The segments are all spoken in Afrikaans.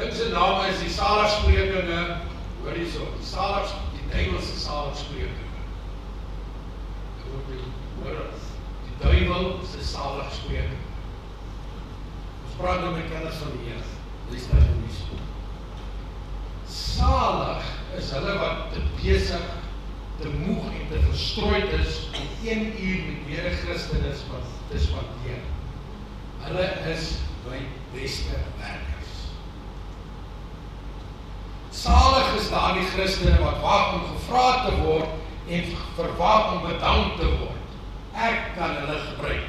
ding se naam is die Saligsprekinge, hoor hierso, die duiwelse Saligsprekinge. Hoor, die duiwel se Saligsprekinge. Ons praat nou met kinders van die Here, lees nou hierso. Salig is hulle wat te besig, te moeg en te verstrooid is om 1 uur met mede-Christene te spandeer. Hulle is my beste werkers. Salig is daardie Christene wat wag om gevra te word en verwag om bedank te word. Ek kan hulle gebruik.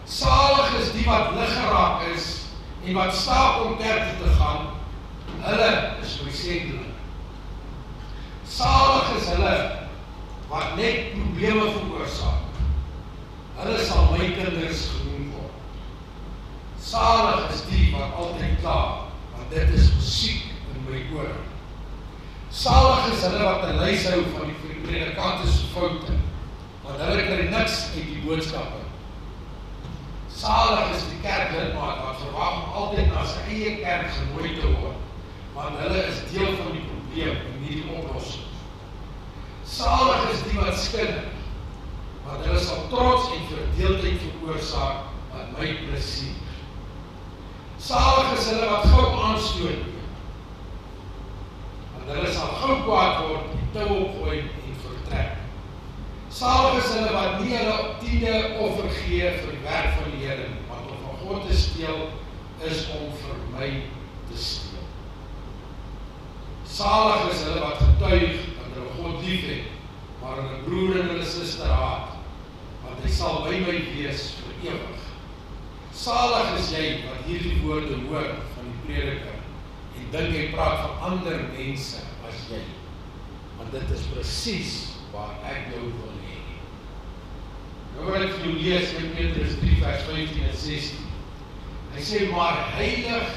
Salig is die wat lig geraak is en wat staap om kerk toe te gaan. Hulle is my sendeling. Salig is hulle wat net probleme veroorsaak. Hulle sal my kinders genoem word. Salig is die wat altyd kla, want dit is musiek in my oor. Salig is hulle wat in lys hou van die predikante se foute, want hulle kry niks uit die boodskappe. Salig is die kerklidmaat wat verwag om altyd na sy eie kerk genooi te word, want hulle is deel van die probleem en nie die oplossing. Salig is die wat skinner, want hulle sal trots en verdeeldheid veroorsaak aan my plesier. Salig is hulle wat gou aanstoot, want hulle sal gou kwaad word, die tou opgooi en vertrek. Salig is hulle wat nie hulle 10de offer gee vir die werk van die Here, want om van God te steel is om vir my te steel. Salig is hulle wat getuig dat hulle God lief het, maar hulle broer en hulle suster haat, want hy sal by my wees vir ewig. Salig is jy wat hierdie woorde hoor van die prediker en dink hy praat van ander mense as jy, want dit is presies waar ek jou wil hê. Nou wil ek vir jou lees in Petrus 3 vers 15 en 16. Hy sê, maar heilig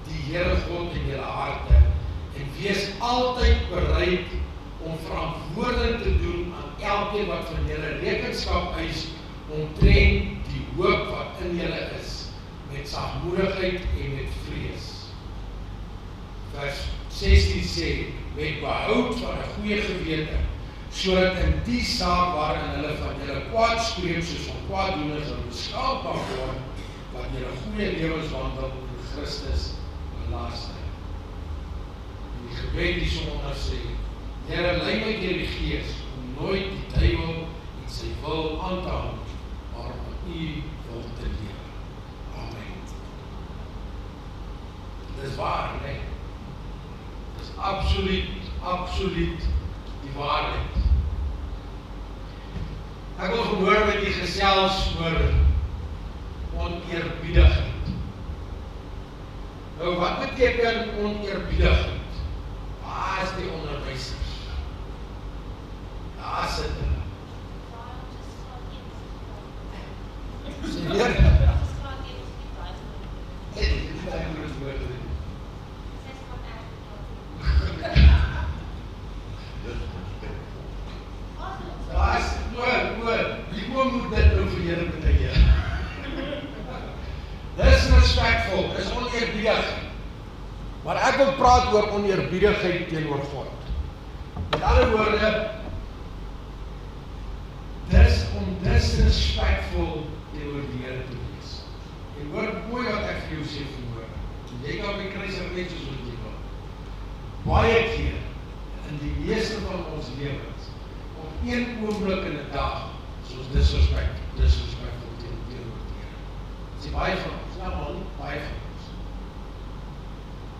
die Here God in julle harte en wees altyd bereid om verantwoording te doen aan elkeen wat van julle rekenskap eis omtrent die hoop wat in julle is, met sagmoedigheid en met vrees. Vers 16 sê, met behoud van 'n goeie gewete, sodat in die saak waarin hulle van julle kwaad spreek soos van kwaaddoeners en beskaamd mag word, wat julle goeie lewenswandel in Christus belasting. Die gebed die sonder sê, Here, lei my deur die Gees om nooit die duiwel en sy wil aan te hang, maar om U wil te lewe. Amen. Dit is waar, nee. Dit is absoluut die waarheid. Ek wil gehoor met die gesels oor oneerbiedigheid. Nou, wat beteken oneerbiedigheid? Waar is die onderwysers? Daar sit hulle. Sê weer? Die oom moet dit nou vir julle betekenen. Dis respectful, dis oneerbiedig. Maar ek wil praat oor oneerbiedigheid teenoor God. Met ander woorde, dis om disrespectful teenoor die Here te wees. En hoor mooi wat ek vir jou sê vanmôre. Jy kan my kry so net soos wat jy wil. Baie keer in die meeste van ons lewens, op een oomblik in 'n dag, soos disrespectful teenoor die Here. Dis baie van ons, nie baie van ons.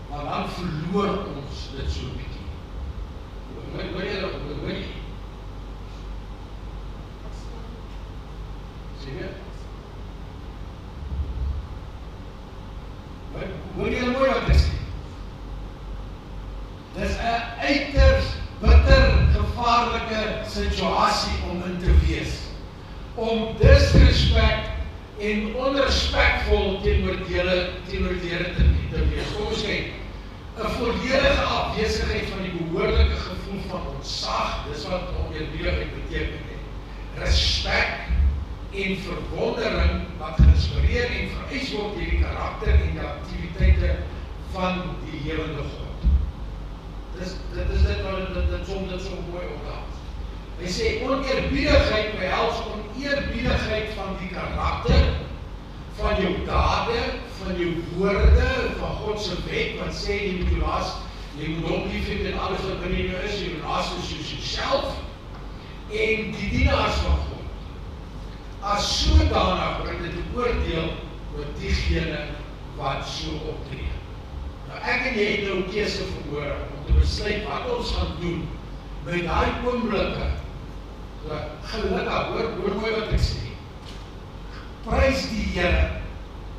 Maar dan verloor ons dit so 'n bietjie. Hoor jy? Sê weer? Hoor jy mooi wat ek sê? Dis 'n uiters bitter gevaarlike situasie om in te wees. Om disrespect en onrespectvol teenoor die Here te wees. Kom ons kyk, 'n volledige afwesigheid van die behoorlike gevoel van ontzag, dis wat oneerbiedigheid beteken. Respek en verwondering wat geïnspireer en vereis word deur die karakter en die aktiwiteite van die lewende God. Dit is dit wat dit so mooi opdaag. Hy sê, oneerbiedigheid behels oneerbiedigheid van die karakter, van jou dade, van jou woorde, van God se wet, wat sê jy moet hom lief hê met alles wat binne jou is, jou naaste soos jouself, en die dienaars van God. As sodanig word dit 'n oordeel oor diegene wat so optree. Nou ek en jy het nou 'n keuse verhoor om te besluit wat ons gaan doen met daai oomblikke. Gelukkig, hoor mooi wat ek sê. Prys die Here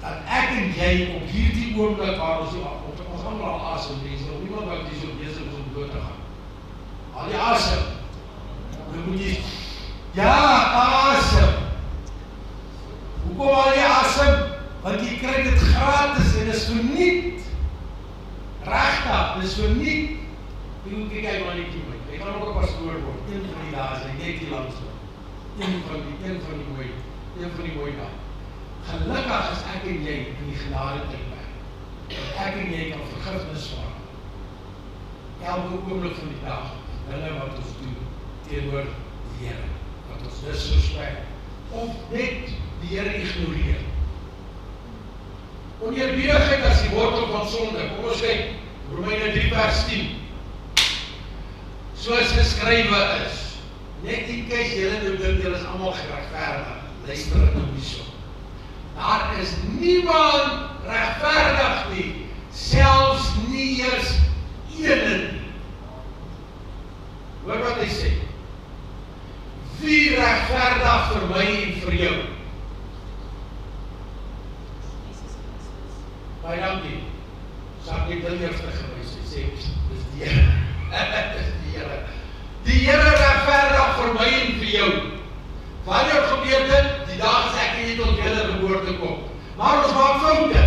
dat ek en jy op hierdie oomblik waar ons ons allemaal al asem lees, nog niemand wat die so bezig is om dood te gaan. Al die asem. Dan moet jy, ja, asem. Hoekom al die asem? Want jy kry dit gratis en is verniet. Regtig, dis verniet. Jy moet kyk maar net toe. Jy gaan ook 'n pastoor word. Een van die dae is net die langste. Een van die mooi dae. Gelukkig is ek en jy in die genade tydperk. Ek en jy kan vergifnis vra. Elke oomblik van die dag, dinge wat ons doen teenoor die Here, wat ons disrespek of net die Here ignoreer. Oneerbiedigheid as die wortel van sonde. Kom ons kyk, Romeine 3 vers 10. Soos geskrywe is, net in case julle nou dink julle is almal geregverdig. Luister nou hierso. Daar is niemand regverdig nie, selfs nie eers een nie. Hoor wat hy sê. Wie regverdig vir my en vir jou? Baie dankie. Sak net heel eerste gewys, hy sê, dis die Here. Dis die Here. Die Here regverdig vir my en vir jou. Wanneer gebeur dit? Die dag as ek nie tot julle geboorte kom. Maar ons maak foute.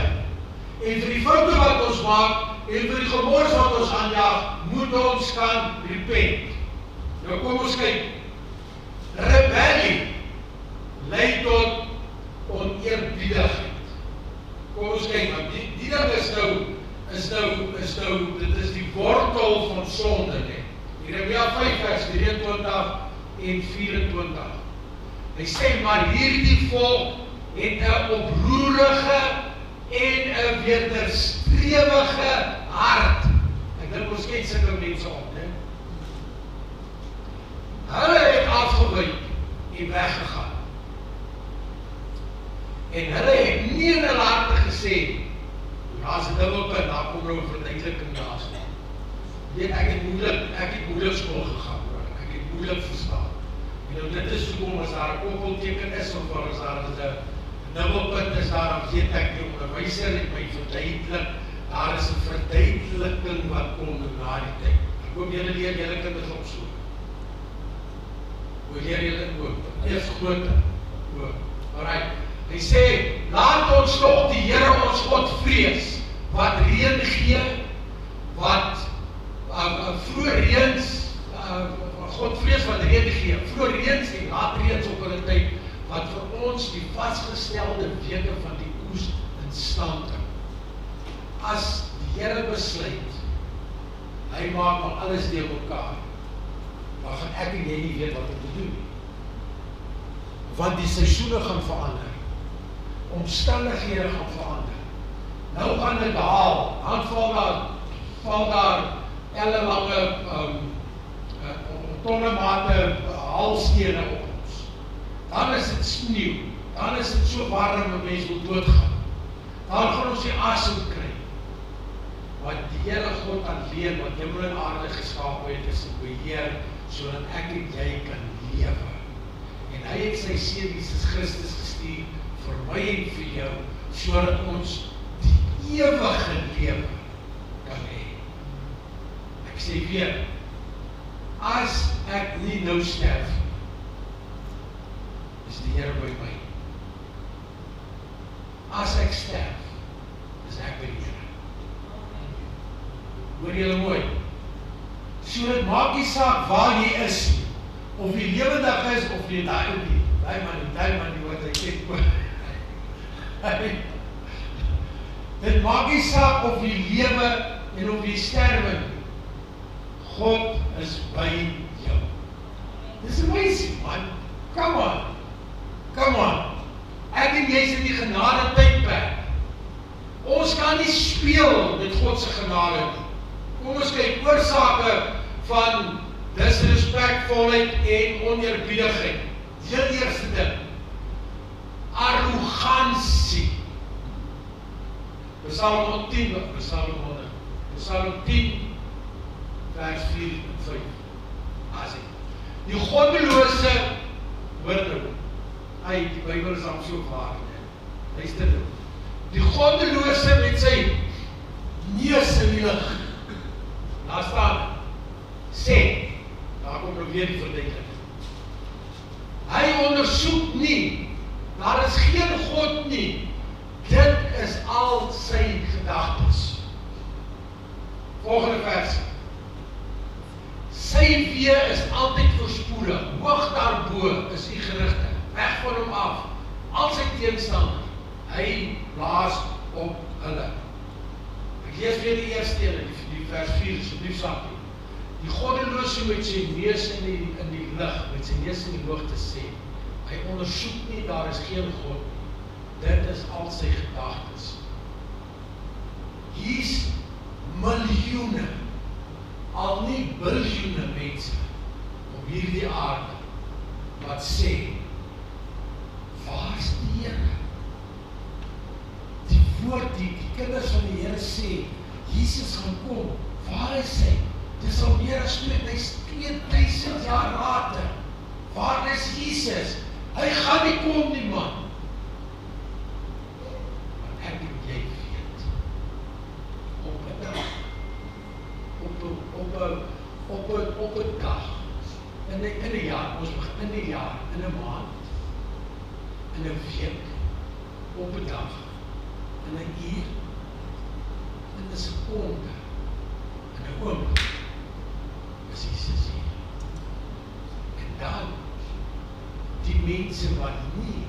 En vir die foute wat ons maak, en vir die gemors wat ons aanjaag, moet ons kan repent. Nou kom ons kyk. Rebellie lei tot oneerbiedigheid. Kom ons kyk, want die ding is nou, dit is die wortel van sonde, nee. Jeremia 5 vers 23 en 24. Hy sê, maar hierdie volk het 'n oproerige en 'n wederstrewige hart. Ek dink ons ken sulke mense op, né? Hulle het afgewyk en weggegaan. En hulle het nie in hulle harte gesê, daar's 'n dubbelpunt, daar kom nou 'n verduideliking daar's. Weet, ek het moeilik skool gegaan, hoor. Ek het moeilik verstaan. En nou dit is hoekom as daar 'n koppelteken is, of as daar 'n dubbelpunt is, daar weet ek die onderwyser het my verduidelik, daar is 'n verduideliking wat kom na die tyd. Ek hoop julle leer julle kinders op so. Hoe leer julle ook? Eers groter. Alright. Hy sê, laat ons tog die Here ons God vrees, wat reën gee, wat vroeë reëns, God vrees wat reën gee, vroeë reëns en laat reëns op hulle tyd, wat vir ons die vasgestelde weke van die oes in stand hou. As die Here besluit, hy maak maar alles deur mekaar, dan gaan ek en jy nie weet wat om te doen nie. Want die seisoene gaan verander. Omstandighede gaan verander. Nou gaan dit daal, dan val daar ellelange tonnenmate haalstene op ons. Dan is dit sneeu, dan is dit so warm dat mens wil doodgaan. Dan gaan ons die asem kry. Wat die Here God alleen, wat hemel en aarde geskaap het, is in beheer, sodat ek en jy kan lewe. En hy het sy seun Jesus Christus gestuur vir my en vir jou, sodat ons die ewige lewe kan hê. Ek sê weer, as ek nie nou sterf, is die Here by my. As ek sterf, is ek by die Here. Hoor julle mooi? So dit maak nie saak waar jy is, of jy lewendig is, of jy daai man, wat hy sê, Dit maak nie saak of jy lewe en of jy sterwe nie. God is by jou. Dis amazing, man. Come on. Come on. Ek en jy is in die genade tydperk. Ons kan nie speel met God se genade nie. Kom ons kyk oorsake van disrespectvolheid en oneerbiedigheid. Die heel eerste ding. Arrogansie. Psalm 10 vers 4 en 5. As die goddelose, hoor nou, die Bybel is al so waar, luister nou, die goddelose met sy neus in die lig, daar staan, sê, daar kom nou weer die verduidelik, hy ondersoek nie, daar is geen God nie, dit is al sy gedagtes. Volgende vers. Sy weë is altyd voorspoedig, hoog daarbo is die gerigte, weg van hom af, al sy teenstander, hy blaas op hulle. Ek lees weer die eerste een, die vers 4, asseblief saak nie. Die goddelose met sy neus in die lig, met sy neus in die hoogte sê, hy ondersoek nie, daar is geen God nie. Dit is al sy gedagtes. Hier's miljoene, al nie biljoene mense op hierdie aarde wat sê, waar is die Here? Die woord, die kinders van die Here sê, Jesus gaan kom, waar is hy? Dis al meer as 2000 jaar later. Waar is Jesus? Hy gaan nie kom nie, man. Maar ek en jy weet, op 'n dag, op 'n dag, in 'n jaar, ons begin in 'n jaar, in 'n maand, in 'n week, op 'n dag, in 'n uur, in 'n sekonde, in 'n oomblik, is Jesus hier. En dan, die mense wat nie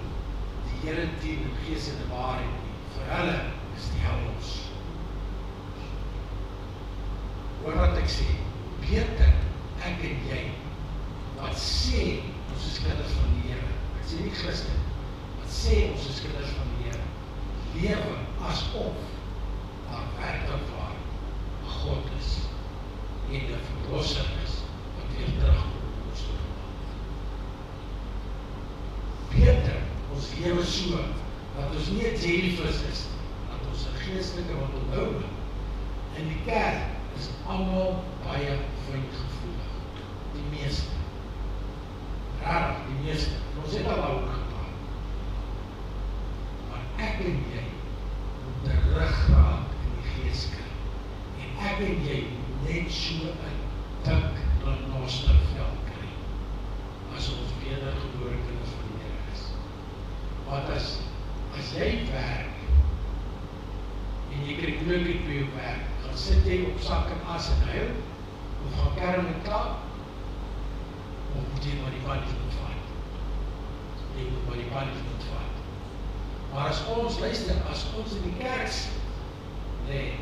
die Here dien in gees en waarheid nie, vir hulle is die hel ons. Hoor wat ek sê, beter ek en jy, wat sê ons is kinders van die Here, ek sê nie Christen, wat sê ons is kinders van die Here, lewe asof daar werklik waar God is, en die verlosser is, wat weer terugkom ons toe. Beter, ons lewe so, dat ons nie 'n jellyfish is, dat ons 'n geestelike wat onthou, in die kerk is almal baie vriendgevoelig, die meeste, raar, die meeste, ons het al ook gepraat, maar ek en jy moet die ruggraat in die gees kry, en ek en jy net so 'n dik renostervel kry, as ons wedergebore kinders van die Here is. Want as jy werk, en jy kry moeilikheid by jou werk, dan sit jy op sak en as en huil, of gaan kerm en klaar, of moet jy maar die punishment vat. Jy moet maar die punishment vat. Maar as ons, luister, as ons in die kerk sit, nee,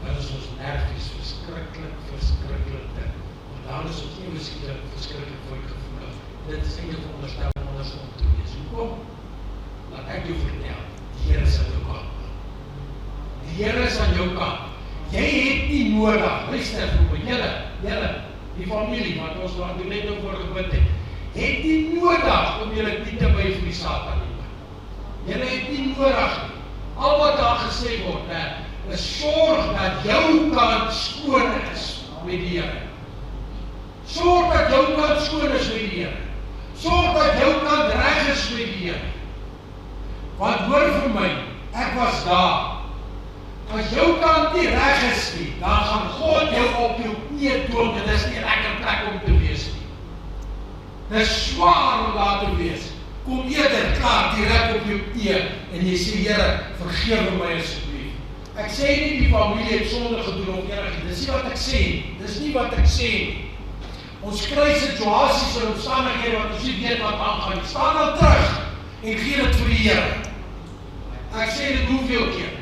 dan is ons nervies verskriklik ding. Want dan is ons nie verskriklik gevoelig. Dit is eintlik veronderstel om andersom te wees. Hoekom? Laat ek jou vertel, die Here is aan jou kant. Die Here is aan jou kant. Jy het nie nodig, luister vir julle, die familie, wat ons net nou voor gebid het nie nodig om julle nie te buig vir die Satan nie. Julle het nie nodig nie. Al wat daar gesê word, is sorg dat jou kant skoon is met die Here. Sorg dat jou kant skoon is met die Here. Sorg dat jou kant reg is met die Here. Want hoor vir my, ek was daar. As jou kant nie reg is nie, dan gaan God jou op jou knie dwing, en dit is nie 'n lekker plek om te wees nie. Dit is swaar om daar te wees. Kom eerder klaar direk op jou knie, en jy sê, Here, vergewe my asseblief. Ek sê nie die familie het sonde gedoen of enige, dis nie wat ek sê, dis nie wat ek sê nie. Ons kry situasies en omstandighede wat ons nie weet wat aangaan. Staan dan terug en gee dit vir die Here. Ek sê dit hoeveel keer.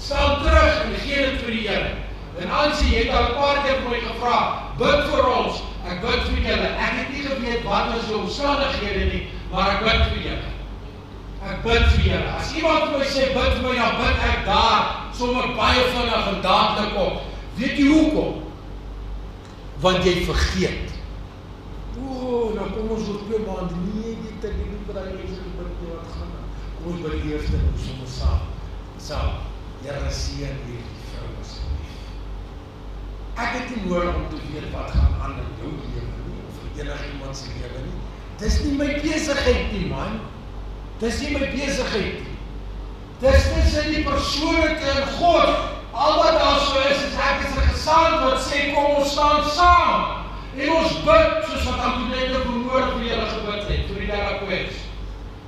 Staan terug en gee dit vir die Here. En Ansie, jy het al 'n paar keer vir my gevra, bid vir ons, ek bid vir julle. Ek het nie geweet wat is die omstandighede nie, maar ek bid vir julle. Ek bid vir julle. As iemand vir my sê, bid vir my, dan bid ek daar, sommer baie vinnig en dadelik op. Weet jy hoekom? Want jy vergeet. Nou kom ons oor 2 maande, nee, dit ek nie vir die mense gebid nie, wat gaan dan? Kom ons bid eerst en ons sommer saam. Here seën hierdie vrou asseblief. Ek het nie nodig om te weet wat gaan aan in jou lewe nie, of in enigiemand se lewe nie. Dis nie my besigheid nie, man. Dis nie my besigheid nie. Dis tussen die persoonlike en God. Al wat daar so is ek is 'n gesand wat sê, kom ons staan saam. En ons bid, soos wat Antoinette vanmôre vir julle gebid het, vir die Delaquets.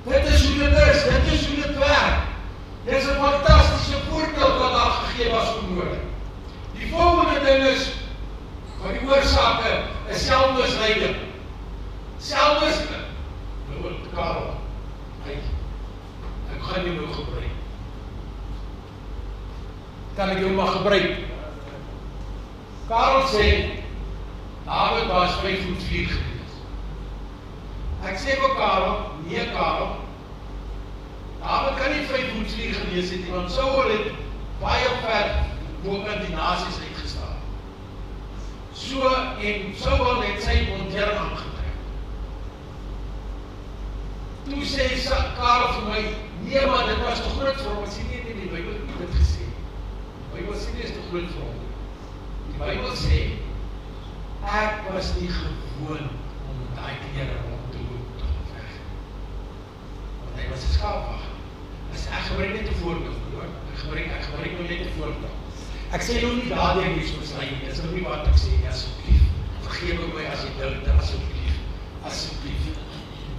Dit is hoe dit is, dit is hoe dit werk. Dit is 'n fantastiese voorbeeld wat daar gegee was vanmôre. Die volgende ding is, van die oorsake, is selfmisleiding. Selfmisleiding. Nou, Karel, ek gaan nie nou gebruik. Kan ek jou maar gebruik? Karel sê, David was 5'4" gewees. Ek sê vir Karel, nee Karel, David kan nie 5'4" gewees het, want sou het baie ver boven die nasies uitgestaan. So, en sou wel het sy montering aangetrek. Toe sê Karel vir my, nee maar dit was te groot vir hom, ek sê nie in die Bybel het dit gesê. Die Bybel sê nie is te groot vir hom. Die Bybel sê, ek was nie gewoon om daai klere om te loop te veg. Want hy was 'n skaapwag. Ek gebruik net 'n voorbeeld, hoor. Ek gebruik nou net 'n voorbeeld. Ek sê nou nie daardie iets mislei nie. Dis nou nie wat ek sê nie, asseblief. Vergewe my as jy dink, asseblief. Asseblief.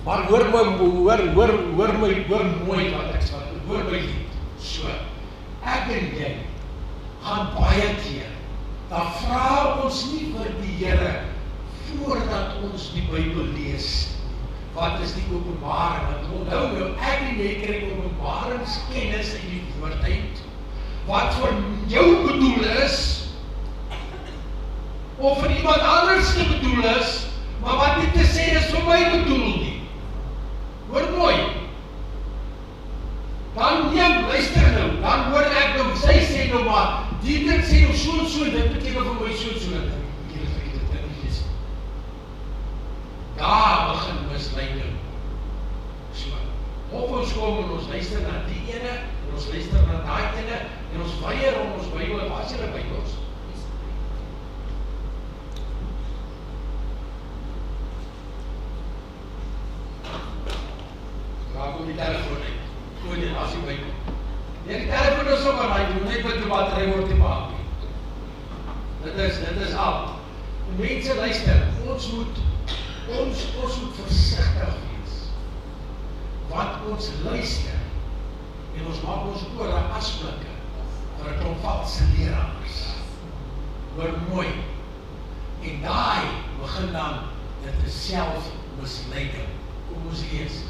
Maar hoor mooi wat ek sê. Hoor my lied. So. Ek en jy gaan baie keer. Dan vra ons nie vir die Here voordat ons die Bybel lees. Wat is die openbaring? Want onthou nou, ek en jy kry openbaringskennis uit die woord uit. Wat vir jou bedoel is, of vir iemand anders te bedoel is, maar wat nie te sê is vir my bedoel nie. Hoor mooi. Dan luister nou, dan hoor ek nou, sy sê nou maar, die dit sê nou so, dit beteken vir my so, daar begin misleiding. So, of ons kom en ons luister na die ene, en ons luister na daai ene, en ons weier om ons Bybel, waar is julle Bybels? Waar kom die telefoon uit? Gooi dit as die Bybel. Nee, die telefoon is ook aan die, net met die battery word die maak. Dit is al. Mense luister, ons moet versigtig wees. Wat ons luister, en ons maak ons ore asblikke vir 'n klomp valse leraars. Hoor mooi. En daai begin dan, dit is selfmisleiding. Kom ons lees.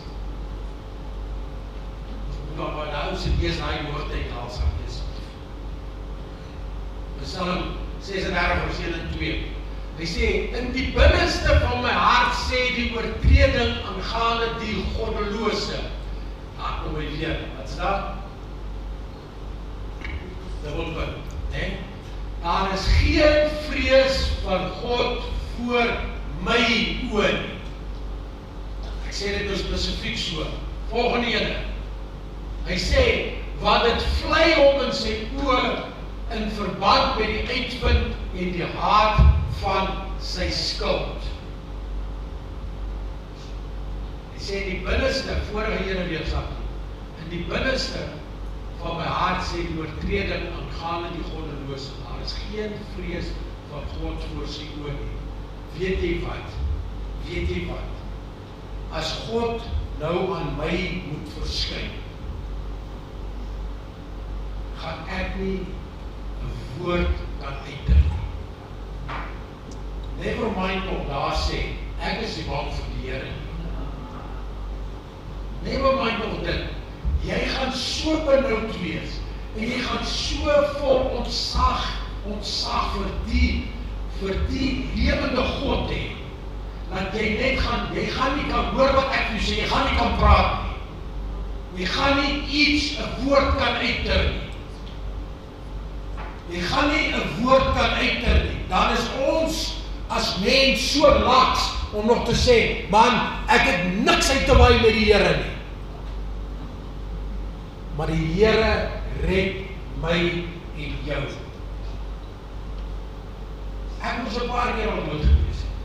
Maar nou ons het lees daai woord uit alsam lees. Psalm 36 vers 1 en 2. Hy sê, in die binneste van my hart sê die oortreding aangaande die goddelose. Kom my weer, wat is dat? Dubbelpunt, né? Daar is geen vrees van God voor my oë nie. Ek sê dit nou spesifiek so. Volgende ene. Hy sê, want dit vlei hom in sy oë in verband met die uitvind en die haat van sy skuld. Hy sê die binneste, vorige ene weersak, in die binneste van my hart sê die oortreding aangaande die goddelose. Daar is geen vrees van God voor sy oë nie. Weet jy wat? As God nou aan my moet verskyn, gaan ek nie 'n woord kan uitdruk nie. Never mind of daar sê, ek is nie bang vir die Here nie. Never mind of dit. Jy gaan so benoud wees, en jy gaan so vol ontsag vir die lewende God hê, dat jy gaan nie kan hoor wat ek vir jou sê, jy gaan nie kan praat nie, jy gaan nie iets, 'n woord kan uiter nie, jy gaan nie 'n woord kan uiter nie, dan is ons as mens so laks om nog te sê, man, ek het niks uit te waai met die Here nie. Maar die Here red my en jou. Ek moes 'n paar keer al dood gewees het.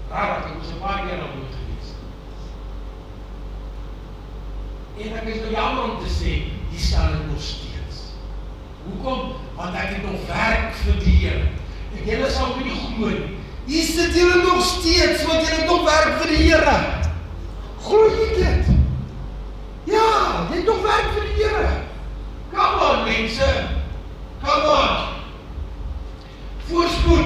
Rarig, ek moes 'n paar keer al dood gewees het. En ek is nou jammer om te sê, die staan ek nog steeds. Hoekom? Want ek het nog werk vir die Here. En julle sal my nie glo nie. Hier sit julle nog steeds, want julle het nog werk vir die Here. Glo jy dit? Ja, jy het nog werk vir die Here. Come on, mense. Come on. Voorspoed.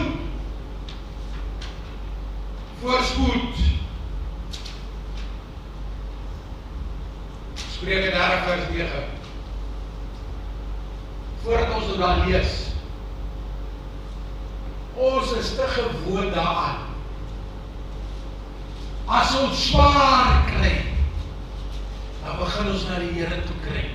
Voorspoed. Spreuke 30 vers 9. Voordat ons dit daar lees. Ons is te gewoon daaraan. As ons swaar kry, dan begin ons na die Here toe kry.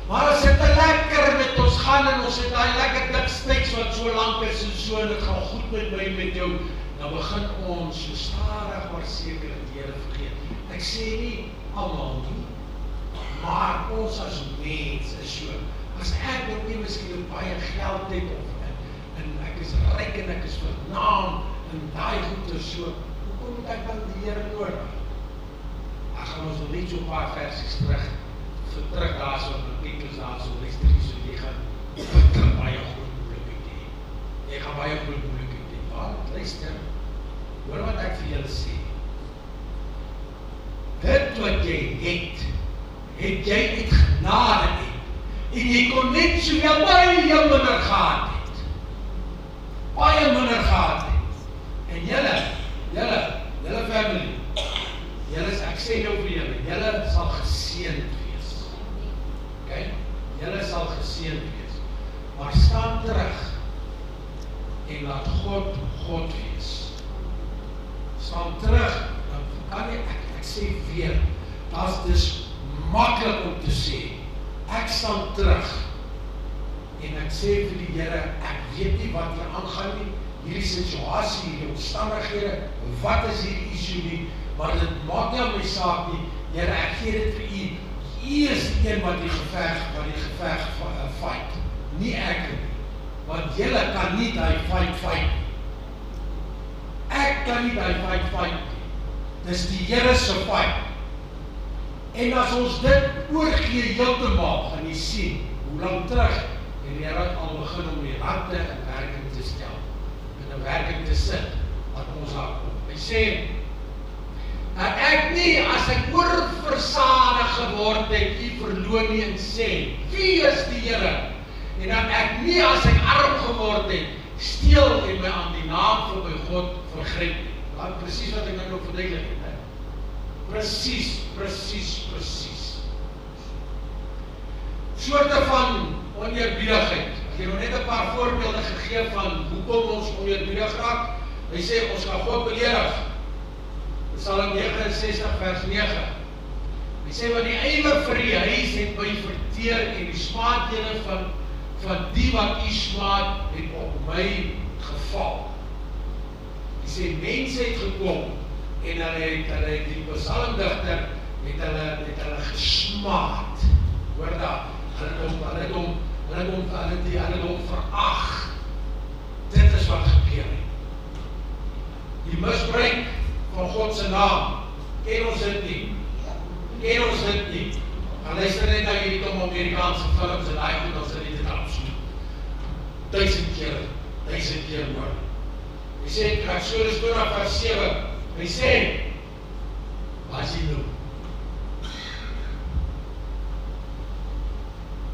Maar as dit te lekker met ons gaan en ons het daai lekker dik steaks wat so lank is en so en dit gaan goed met my met jou, dan begin ons so stadig maar seker die Here vergeet. Ek sê nie almal nie, maar ons as mens is so. As ek nou nie miskien baie geld het of en ek is ryk en ek is vernaam en daai goeie so, hoekom moet ek dan die Here nodig? Ek gaan ons net so 'n paar versies terug daar so, Petrus daar so, so jy gaan baie groot moeilikheid hê. Jy gaan baie groot moeilikheid hê. Maar luister, hoor wat ek vir julle sê. Dit wat jy het jy uit genade het. En jy kon net so baie minder gehad het. Baie minder gehad het. En julle family, ek sê nou vir julle sal geseënd wees. Okay? Julle sal geseënd wees. Maar staan terug en laat God wees. Staan terug, dan kan jy, ek sê weer, dat is maklik om te sê, ek staan terug en ek sê vir die Here, ek weet nie wat hier aangaan nie, hierdie situasie, hierdie omstandighede, wat is hierdie issue nie, maar dit maak nie aan my saak nie, Here, ek gee dit vir u. U is die een wat die geveg fight, nie ek nie. Want julle kan nie die fight nie. Ek kan nie die fight nie. Dis die Here se fight. En as ons dit oorgee heeltemal, gaan jy sien, hoe lang terug, en die Here al begin om die harte in werking te stel, en in werking te sit, wat ons daar kom. Hy sê, dat ek nie, as ek oorversadig geword het, u verloon nie en sê, wie is die Here? En dat ek nie, as ek arm geword het, steel en my aan die naam van my God vergryp nie. Dat presies wat ek nou verduidelik het. Presies. Soorte van oneerbidigheid. Ek het nou net 'n paar voorbeelde gegee van hoekom ons oneerbiedig raak. Hy sê, ons gaan God beledig. Psalm 69 vers 9. Hy sê, want die ywer vir die huis het my verteer en die smaadhede van die wat u smaad het op my geval. Hy sê, mense het gekom en hulle het die psalmdigter het hulle gesmaad. Hoor daar, hulle het hom verag. Dit is wat gebeur het. Die misbruik van God se naam, ken ons dit nie. Maar luister net nou hierdie dom Amerikaanse films en daai goed, ons het dit absoluut 1000 keer hoor. Hy sê, Exodus 20 vers 7, hy sê, wat is hy nou?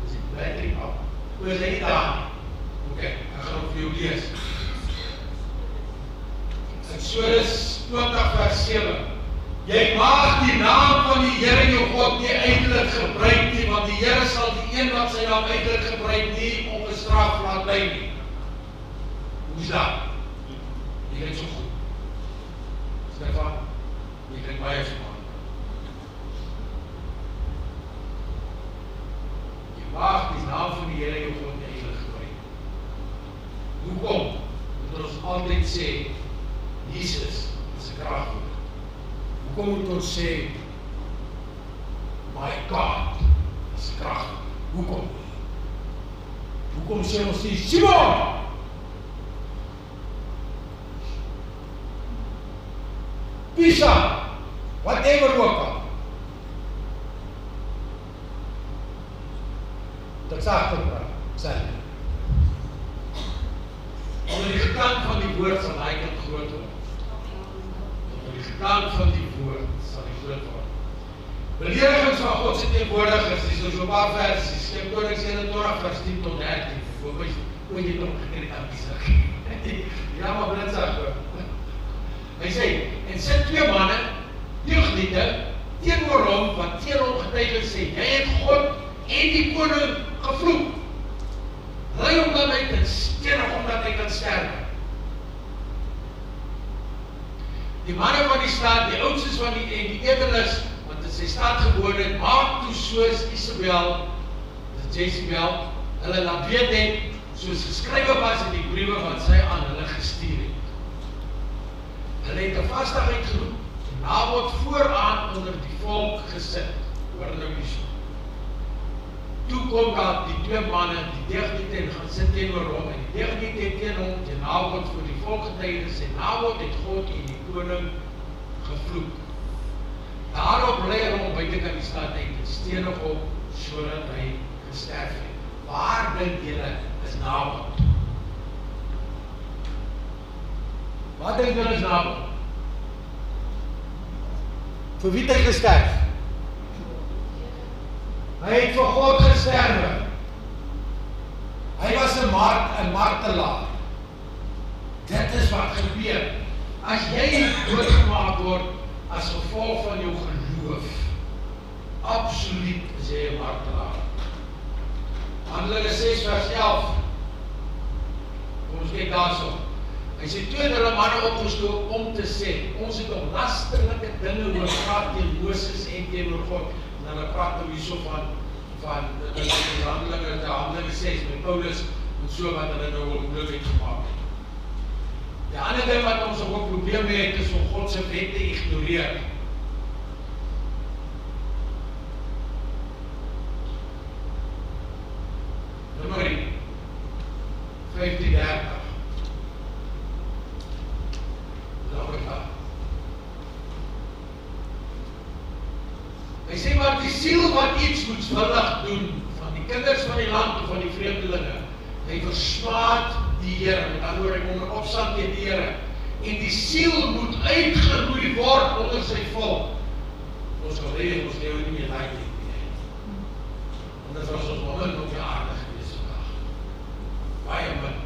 Is die battery op? Hoe is hy nie daar nie? Ok, ek gaan op vir jou lees. Exodus 20 vers 7. Jy mag die naam van die Here jou God nie eintlik gebruik nie, want die Here sal die een wat sy naam eintlik gebruik nie ongestraf laat bly nie. Hoe is dat? Jy klink so goed. Stefan, jy klink baie span. Jy mag die naam van die Here jou God eintlik gebruik. Hoekom? Moet ons altyd sê, Jesus is 'n kragwoord. Hoekom moet ons sê, my God is 'n kragwoord? Hoekom? Hoekom sê ons nie, Simon! Pisa! Whatever ook al. Dat sê ek praat. Sê. Onder die geklank van die woord sal hy kind groot word. Onder die geklank van die woord sal hy groot word. Beledigings van God se teenwoordigers, dis so 'n paar versies. Skep Konings 21 vers 10 tot 13. Hoe jy nog gekry aan die ja, maar blitsig hoor. Hy sê, en sit 2 manne, deugniete, teenoor hom, wat teen hom getuig sê, jy het God en die koning gevloek. Ry omdat hy kan stenig omdat hy kan sterwe. Die manne van die stad, die oudstes van die edeles, want in sy stadgebore, maak toe soos Isabel, Jezebel, hulle laat weet het, soos geskrywe was in die briewe wat sy aan hulle gestuur het. Hulle het 'n vastigheid geroep, en Nabot vooraan onder die volk gesit. Hoor nou die so. Toe kom daar die 2 manne, die deugniete en gaan sit teenoor hom, en die deugniete het teen hom, teen Nabot voor die volk getuies, en Nabot het God en die koning gevloek. Daarop lê hy hom buitekant die stad uit, en stenig op, sodat hy gesterf het. Waar dink julle is Nabot? Wat dink julle is Nabot? Vir wie het hy gesterf? Hy het vir God gesterwe. Hy was 'n martelaar. Dit is wat gebeur. As jy doodgemaak word as gevolg van jou geloof, absoluut is jy 'n martelaar. Handelinge 6 vers 11. Kom ons kyk daarso. Hy sê, toe het hulle manne opgestook om te sê, ons het op lasterlike dinge oor praat teen Moses en teenoor God. En hulle praat nou hierso van Handelinge 6 met Paulus en so wat hulle nou op moeilikheid gemaak het. Die ander ding wat ons ook probleem het, is om God se wet te ignoreer. Nummer 15:30. Hy sê maar die siel wat iets moedswillig doen van die kinders van die land of van die vreemdelinge, hy versmaad die Here, met ander woorde, hy kom in opstand teen die Here, en die siel moet uitgeroei word onder sy volk. Ons gelede, ons lewe nie meer daai tyd nie. Omdat was ons moment op die aarde gewees vandag. Baie min.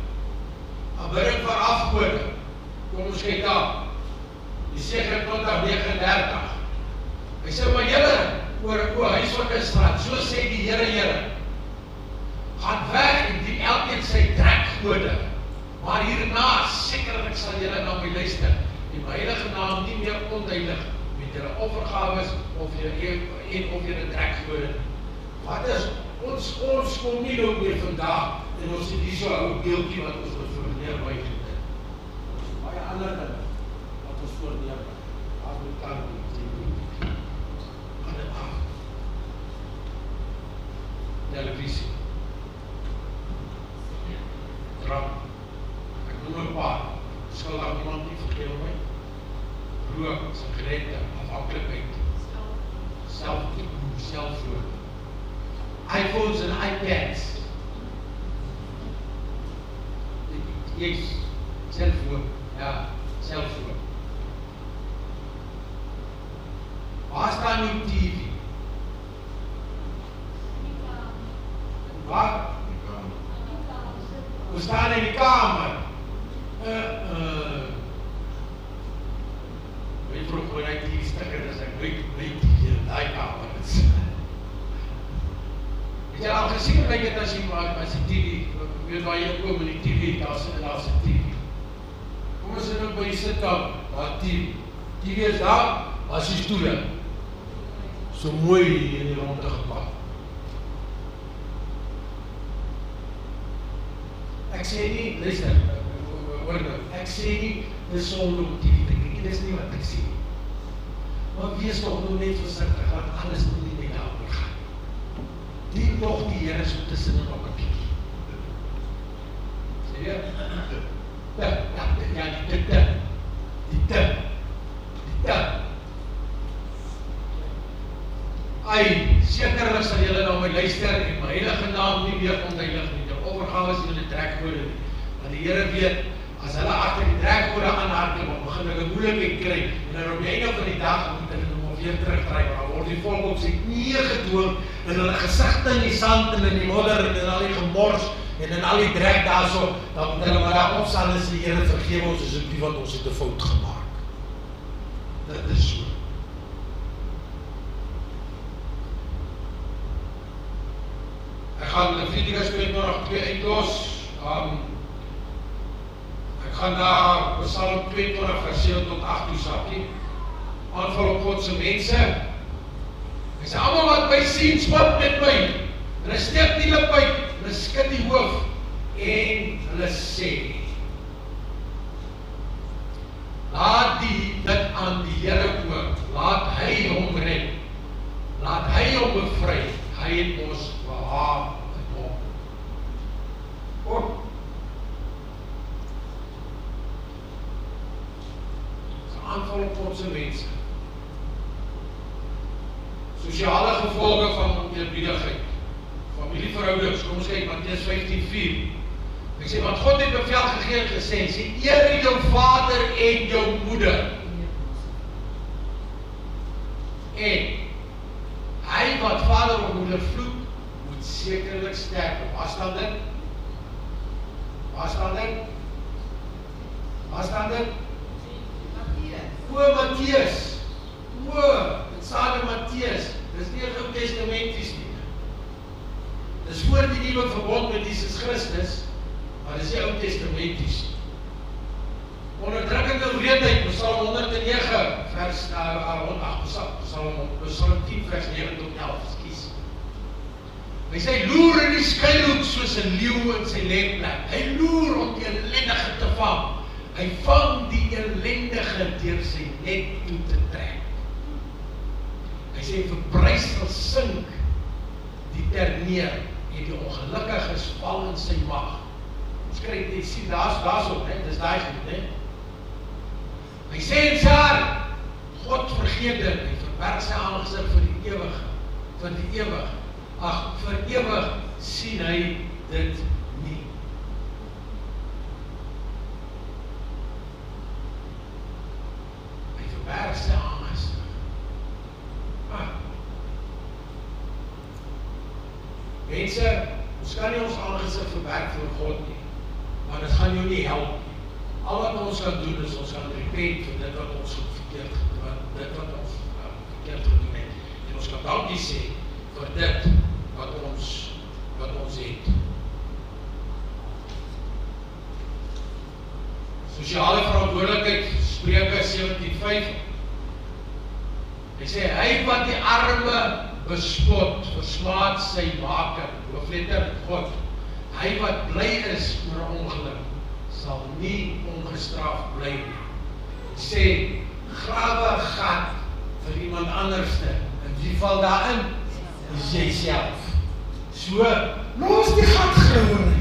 Aanbidding van afgode. Kom ons kyk daar. Die Seker 20:39. Hy sê, maar julle, oor huis van Israel, so sê die Here, gaan weg en dien elkeen sy trekgode, maar hierna, sekerlik sal julle na my luister, en my heilige naam nie meer ontheilig, met julle offergawes, of julle trekgode. Wat is, ons kom nie nou meer vandag, en ons het hier so 'n ou beeldjie wat ons voor neerbuig het. Ons het baie ander dinge, wat ons voor neerbuig. Daar moet kan nie. Televisie. Drank. Ek noem 'n paar. Skuldig iemand nie vergeet my. Rook, sigarette, afhanklikheid. Selfoon. iPhones en iPads. Yes, selfoon. Ja, selfoon. Waar staan jou TV? Wat? We staan in die kamer. Weet vroeg hoe hy die stikker is, ek weet hier in die kamer is. Het jy al gesien, lyk het as die TV, weet waar jy kom in die TV, daar's 'n TV. Kom ons nou by die sitkamer, daar TV. TV is daar, as die stoele. So mooi in die ronde gepak. Ek sê nie, luister, hoor nou, ek sê nie, dis sonde om TV te kyk, dis nie wat ek sê. Maar wees nog nou net versigtig, want alles moet nie net daaroor gaan. Dien nog die Here so tussenin op 'n bietjie. Sê jy? Ai, sekerlik sal julle na my luister en my heilige naam nie weer ontheilig nie. Die overgawe is julle trekwoorde nie. Want die Here weet, as hulle agter die trekwoorde aanhardloop, dan begin hulle moeilikheid kry. En dan op die einde van die dag moet hulle nog weer terugtrek. Maar dan word die volk op sy knieë gedwing en hulle gesigte in die sand en in die modder en in al die gemors en in al die drek daarso, dan moet hulle maar daar opstaan en sê, Here, vergewe ons asseblief want ons het 'n fout gemaak. Dit is so. Ek gaan Levitikus 22 uitlos. Ek gaan daar Psalm 22 vers 7 tot 8 toe sakkie. Aanval op God se mense. Hy sê, almal wat my sien, spot met my. Hulle steek die lip uit, hulle skud die hoof en hulle sê, laat dit aan die Here oor, laat hy hom red, laat hy hom bevry, hy het ons behaag in hom. God, is 'n aanval op God se mense. Sosiale gevolge van eerbiedigheid. Familieverhoudings, kom ons kyk, Matteus 15:4. Ek sê, want God het bevel gegee en gesê, sê, eer jou vader en jou moeder. En hy wat vader of moeder vloek, moet sekerlik sterf. Waar staan dit? Waar staan dit? Waar staan dit? O, Matteus. O, dit staan in Matteus. Dis nie 'n Ou Testamenties nie. Dis voor die nuwe verbond met Jesus Christus, maar dis nie Ou Testamenties. Onderdrukkende wreedheid, Psalm 109 vers Psalm 10 vers 9 tot 11, skies. Hy sê, loer in die skuilhoek soos 'n leeu in sy lekplek. Hy loer om die ellendige te vang. Hy vang die ellendige deur sy net toe te trek. Hy sê, verprys sal sink die terneer en die ongelukkiges val in sy mag. Ons kry dit, sien, daar's op, dis daai goed, né? Hy sê in sy hart, God vergeet dit, hy verberg sy aangesig vir die ewig, vir ewig sien hy dit nie. Hy verberg sy aangesig. Mense, ons kan nie ons aangesig verberg voor God nie, maar dit gaan jou nie help nie. Al wat ons kan doen is, ons kan repent vir dit wat ons verkeerd gedoen het. En ons kan dankie sê vir dit wat ons het. Sosiale verantwoordelikheid, Spreuke 17:5. Hy sê, hy wat die arme bespot, versmaad sy maker, hoofletter God. Hy wat bly is oor 'n ongeluk, sal nie ongestraf bly nie. Hy sê, grawe gat vir iemand anderste. En wie val daarin? Dis jy self. So, los die gat gehouer.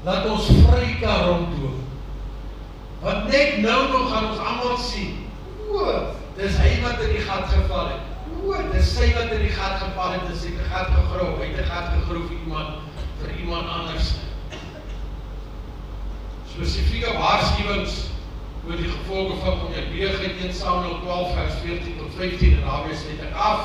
Laat ons vry kan rondloop. Want net nou nog gaan ons almal sien. O, dis hy wat in die gat geval het. O, dis sy wat in die gat geval het, dis die gat gegrou. Hy het 'n gat gegrou vir iemand anders. Spesifieke waarskuwings oor die gevolge van oneerbidigheid, 1 Samuel 12 vers 14 tot 15 en daarmee sluit ek af.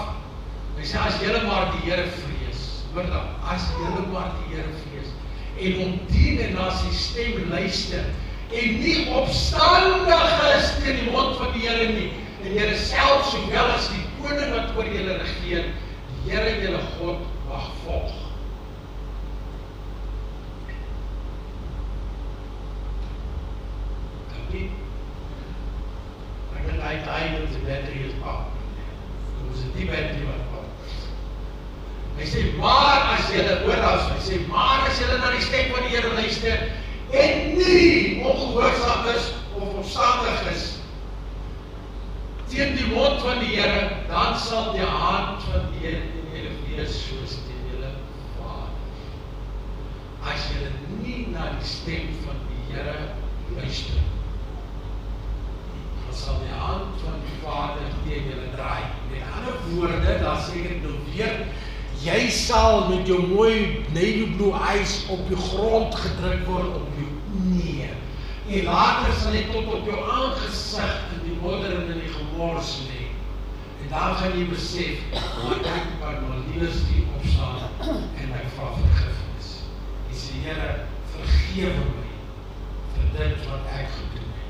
Hy sê, as julle maar die Here vrees, hoor dan, as julle maar die Here vrees en hom dien en na sy stem luister en nie opstandig is teen die mond van die Here nie, en julle self sowel as die koning wat oor julle regeer, die Here julle God mag volg. Ek het uiteindelik met die battery is pap. Dit was die battery wat pap. Hy sê, maar as julle oorhou, hy sê, maar as julle na die stem van die Here luister, en nie ongehoorsaam is, of opstandig is, teen die mond van die Here, dan sal die hand van die Here teen julle wees, soos teen julle vader. As julle nie na die stem van die Here luister, dan sal die hand van die Vader teen julle draai. Met ander woorde, dan sê ek nou weer, jy sal met jou mooi navy blue eyes op die grond gedruk word, op jou nee. En later sal jy tot op jou aangesig in die modder en in die gemors lê. En dan gaan jy besef, maar ek kan maar liewers die opstaan en my vra vergifnis. Jy sê, Here, vergewe my vir dit wat ek gedoen het.